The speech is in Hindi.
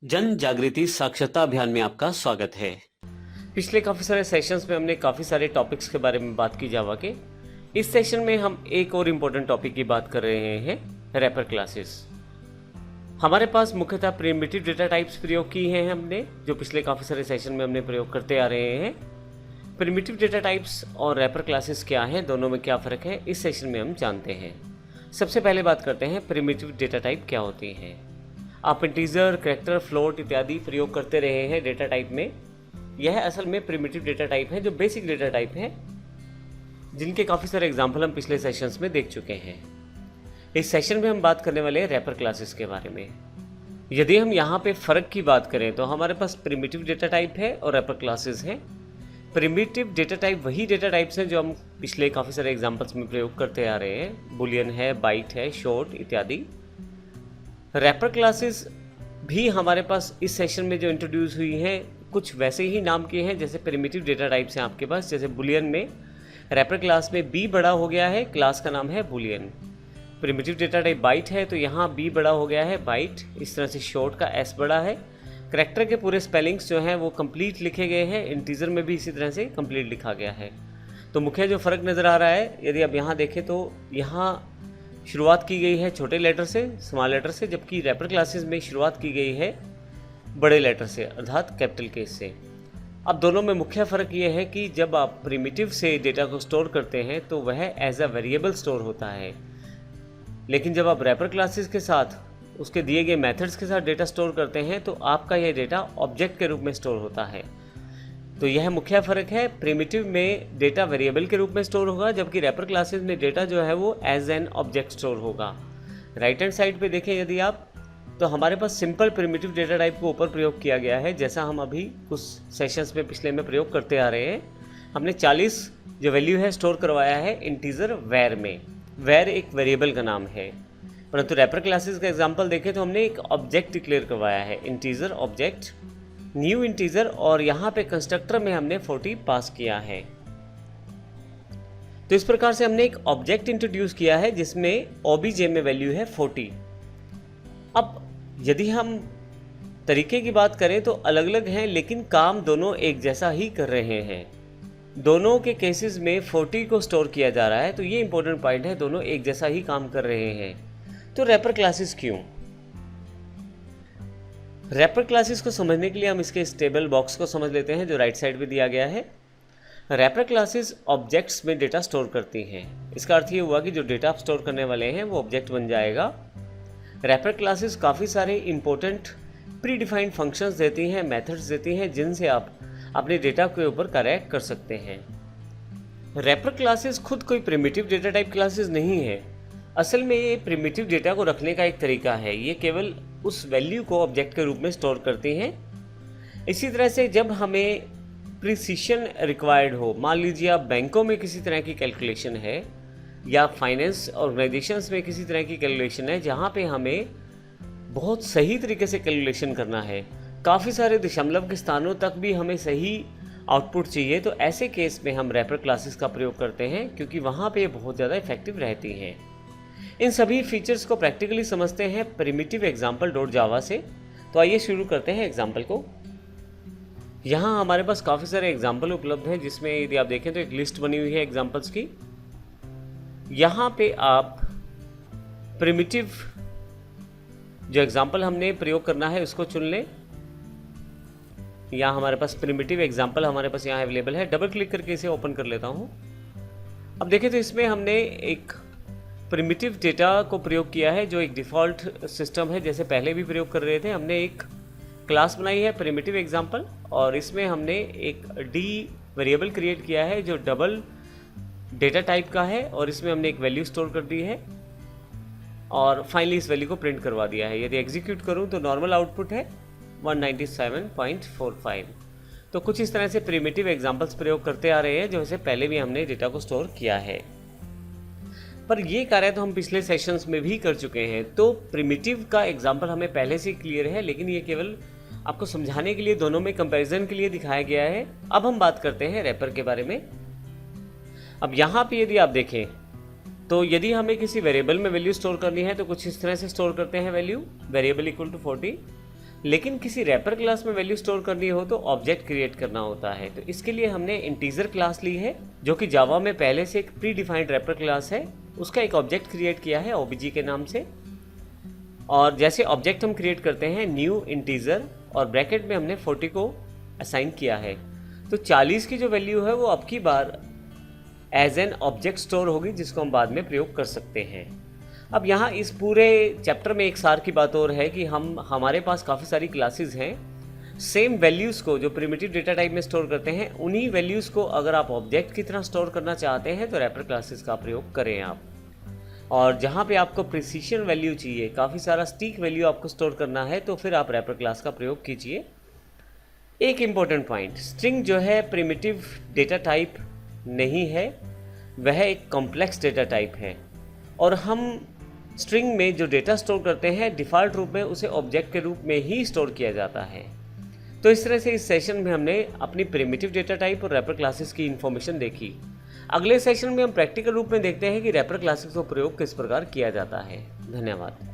जन जागृति साक्षरता अभियान में आपका स्वागत है। पिछले काफ़ी सारे सेशंस में हमने काफ़ी सारे टॉपिक्स के बारे में बात की जावा के। इस सेशन में हम एक और इम्पोर्टेंट टॉपिक की बात कर रहे हैं, रैपर क्लासेस। हमारे पास मुख्यतः प्रिमिटिव डेटा टाइप्स प्रयोग की हैं हमने, जो पिछले काफ़ी सारे सेशन में हमने प्रयोग करते आ रहे हैं। प्रिमिटिव डेटा टाइप्स और रैपर क्लासेस क्या हैं, दोनों में क्या फ़र्क है, इस सेशन में हम जानते हैं। सबसे पहले बात करते हैं प्रिमिटिव डेटा टाइप क्या होती हैं। आप इंटीजर, कैरेक्टर, फ्लोट इत्यादि प्रयोग करते रहे हैं डेटा टाइप में। यह असल में प्रिमिटिव डेटा टाइप है, जो बेसिक डेटा टाइप है, जिनके काफ़ी सारे एग्जाम्पल हम पिछले सेशंस में देख चुके हैं। इस सेशन में हम बात करने वाले हैं रैपर क्लासेस के बारे में। यदि हम यहाँ पे फ़र्क की बात करें तो हमारे पास प्रिमिटिव डेटा टाइप है और रैपर क्लासेस हैं। प्रिमिटिव डेटा टाइप वही डेटा टाइप्स हैं जो हम पिछले काफ़ी सारे एग्जाम्पल्स में प्रयोग करते आ रहे हैं। बुलियन है, बाइट है, शॉर्ट इत्यादि। रैपर क्लासेस भी हमारे पास इस सेशन में जो इंट्रोड्यूस हुई हैं, कुछ वैसे ही नाम के हैं जैसे प्रिमिटिव डेटा टाइप्स हैं आपके पास। जैसे बुलियन में रैपर क्लास में बी बड़ा हो गया है, क्लास का नाम है boolean. Primitive data type byte है तो यहाँ बी बड़ा हो गया है, बाइट। इस तरह से शॉर्ट का एस बड़ा है। करैक्टर के पूरे स्पेलिंग्स जो हैं वो कंप्लीट लिखे गए हैं। इंटीजर में भी इसी तरह से कंप्लीट लिखा गया है। तो मुख्य जो फ़र्क नज़र आ रहा है, यदि आप यहाँ देखें तो यहाँ शुरुआत की गई है छोटे लेटर से, स्मॉल लेटर से, जबकि रैपर क्लासेस में शुरुआत की गई है बड़े लेटर से, अर्थात कैपिटल के से। अब दोनों में मुख्य फ़र्क ये है कि जब आप प्रिमिटिव से डेटा को स्टोर करते हैं तो वह एज अ वेरिएबल स्टोर होता है, लेकिन जब आप रैपर क्लासेस के साथ उसके दिए गए मेथड्स के साथ डेटा स्टोर करते हैं तो आपका यह डेटा ऑब्जेक्ट के रूप में स्टोर होता है। तो यह मुख्य फ़र्क है। प्रिमिटिव में डेटा वेरिएबल के रूप में स्टोर होगा, जबकि रैपर क्लासेस में डेटा जो है वो एज एन ऑब्जेक्ट स्टोर होगा। राइट हैंड साइड पे देखें यदि आप, तो हमारे पास सिंपल प्रिमिटिव डेटा टाइप को ऊपर प्रयोग किया गया है, जैसा हम अभी कुछ सेशंस में पिछले में प्रयोग करते आ रहे हैं। हमने 40 जो वैल्यू है स्टोर करवाया है इंटीजर वैर में। वैर एक वेरिएबल का नाम है, परंतु रैपर क्लासेस का एग्जाम्पल देखें तो हमने एक ऑब्जेक्ट डिक्लेयर करवाया है, इंटीजर ऑब्जेक्ट, न्यू इंटीजर, और यहाँ पे कंस्ट्रक्टर में हमने 40 पास किया है। तो इस प्रकार से हमने एक ऑब्जेक्ट इंट्रोड्यूस किया है जिसमें ओबीजे में वैल्यू है 40। अब यदि हम तरीके की बात करें तो अलग अलग हैं, लेकिन काम दोनों एक जैसा ही कर रहे हैं। दोनों के केसेस में 40 को स्टोर किया जा रहा है, तो ये इंपॉर्टेंट पॉइंट है, दोनों एक जैसा ही काम कर रहे हैं। तो रैपर क्लासेस क्यों? रैपर क्लासेस को समझने के लिए हम इसके इस टेबल बॉक्स को समझ लेते हैं जो राइट साइड पे दिया गया है। रैपर क्लासेस ऑब्जेक्ट्स में डेटा स्टोर करती हैं। इसका अर्थ ये हुआ कि जो डेटा आप स्टोर करने वाले हैं वो ऑब्जेक्ट बन जाएगा। रैपर क्लासेस काफ़ी सारे इंपॉर्टेंट प्री डिफाइंड फंक्शंस देती हैं, मेथड्स देती हैं, जिनसे आप अपने डेटा के ऊपर कार्य कर सकते हैं। रैपर क्लासेस खुद कोई प्रिमिटिव डेटा टाइप क्लासेस नहीं है। असल में ये प्रिमिटिव डेटा को रखने का एक तरीका है। ये केवल उस वैल्यू को ऑब्जेक्ट के रूप में स्टोर करती हैं। इसी तरह से जब हमें प्रिसिशन रिक्वायर्ड हो, मान लीजिए आप बैंकों में किसी तरह की कैलकुलेशन है या फाइनेंस ऑर्गेनाइजेशंस में किसी तरह की कैलकुलेशन है जहाँ पे हमें बहुत सही तरीके से कैलकुलेशन करना है, काफ़ी सारे दशमलव के स्थानों तक भी हमें सही आउटपुट चाहिए, तो ऐसे केस में हम रैपर क्लासेस का प्रयोग करते हैं, क्योंकि वहाँ पे बहुत ज़्यादा इफेक्टिव रहती हैं। इन सभी फीचर्स को प्रैक्टिकली समझते हैं प्रिमिटिव एग्जाम्पल डॉट जावा से। तो आइए शुरू करते हैं एग्जाम्पल को। यहाँ हमारे पास काफ़ी सारे एग्जाम्पल उपलब्ध हैं, जिसमें यदि आप देखें तो एक लिस्ट बनी हुई है एग्जाम्पल्स की। यहाँ पे आप प्रिमिटिव जो एग्जाम्पल हमने प्रयोग करना है उसको चुन लें। यहाँ हमारे पास प्रिमिटिव एग्जाम्पल हमारे पास यहाँ अवेलेबल है। डबल क्लिक करके इसे ओपन कर लेता हूँ। अब देखें तो इसमें हमने एक प्रिमिटिव डेटा को प्रयोग किया है जो एक डिफ़ॉल्ट सिस्टम है, जैसे पहले भी प्रयोग कर रहे थे। हमने एक क्लास बनाई है प्रिमिटिव एग्जाम्पल, और इसमें हमने एक डी वेरिएबल क्रिएट किया है जो डबल डेटा टाइप का है, और इसमें हमने एक वैल्यू स्टोर कर दी है और फाइनली इस वैल्यू को प्रिंट करवा दिया है। यदि एग्जीक्यूट करूं तो नॉर्मल आउटपुट है 197.45। तो कुछ इस तरह से प्रिमिटिव एग्जाम्पल्स प्रयोग करते आ रहे हैं, जो इससे पहले भी हमने डेटा को स्टोर किया है। पर ये कार्य तो हम पिछले सेशंस में भी कर चुके हैं, तो प्रिमिटिव का एग्जाम्पल हमें पहले से क्लियर है, लेकिन ये केवल आपको समझाने के लिए, दोनों में कंपैरिजन के लिए दिखाया गया है। अब हम बात करते हैं रैपर के बारे में। अब यहाँ पे यदि आप देखें तो यदि हमें किसी वेरिएबल में वैल्यू स्टोर करनी है तो कुछ इस तरह से स्टोर करते हैं वैल्यू, वेरिएबल इक्वल टू 40। लेकिन किसी रैपर क्लास में वैल्यू स्टोर करनी हो तो ऑब्जेक्ट क्रिएट करना होता है। तो इसके लिए हमने इंटीजर क्लास ली है, जो कि जावा में पहले से एक प्री डिफाइंड रैपर क्लास है। उसका एक ऑब्जेक्ट क्रिएट किया है ओबीजी के नाम से। और जैसे ऑब्जेक्ट हम क्रिएट करते हैं न्यू इंटीजर, और ब्रैकेट में हमने 40 को असाइन किया है। तो 40 की जो वैल्यू है वो अब की बार एज एन ऑब्जेक्ट स्टोर होगी, जिसको हम बाद में प्रयोग कर सकते हैं। अब यहाँ इस पूरे चैप्टर में एक सार की बात और है कि हमारे पास काफ़ी सारी क्लासेस हैं। सेम वैल्यूज़ को जो प्रिमिटिव डेटा टाइप में स्टोर करते हैं, उन्हीं वैल्यूज़ को अगर आप ऑब्जेक्ट की तरह स्टोर करना चाहते हैं तो रैपर क्लासेस का प्रयोग करें आप। और जहाँ पे आपको प्रिसिशन वैल्यू चाहिए, काफ़ी सारा स्टिक वैल्यू आपको स्टोर करना है, तो फिर आप रैपर क्लास का प्रयोग कीजिए। एक इम्पॉर्टेंट पॉइंट, स्ट्रिंग जो है प्रिमिटिव डेटा टाइप नहीं है, वह एक कॉम्प्लेक्स डेटा टाइप है। और हम स्ट्रिंग में जो डेटा स्टोर करते हैं डिफ़ॉल्ट रूप में उसे ऑब्जेक्ट के रूप में ही स्टोर किया जाता है। तो इस तरह से इस सेशन में हमने अपनी प्रिमिटिव डेटा टाइप और रैपर क्लासेस की इन्फॉर्मेशन देखी। अगले सेशन में हम प्रैक्टिकल रूप में देखते हैं कि रैपर क्लासेस का प्रयोग किस प्रकार किया जाता है। धन्यवाद।